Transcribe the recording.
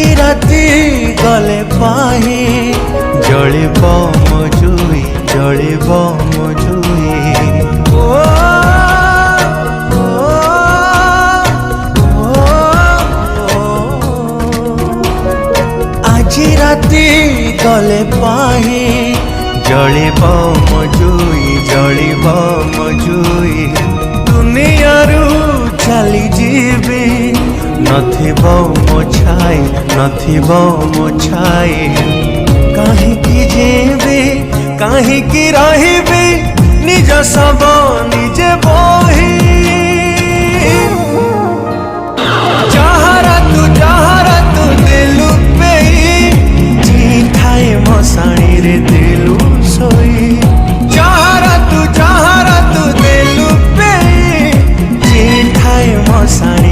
আজি রাতি গলে পাহি জলিব মজুই জলিব মজুই আজি রাতি গলে পাহি জলিব মজুই জলিব মজুই দুনিয়ারু চালি যাবি নথিব মো ছাই নথিব মো ছাই কাহিকি জিবি কাহিকি রহিবি নিজ সব নিজে বহি যাহারা তু দিলু পেই চিঠাই মশাণী রে দিলু শোই যাহারা তু দিলু পেই চিঠাই মশাণী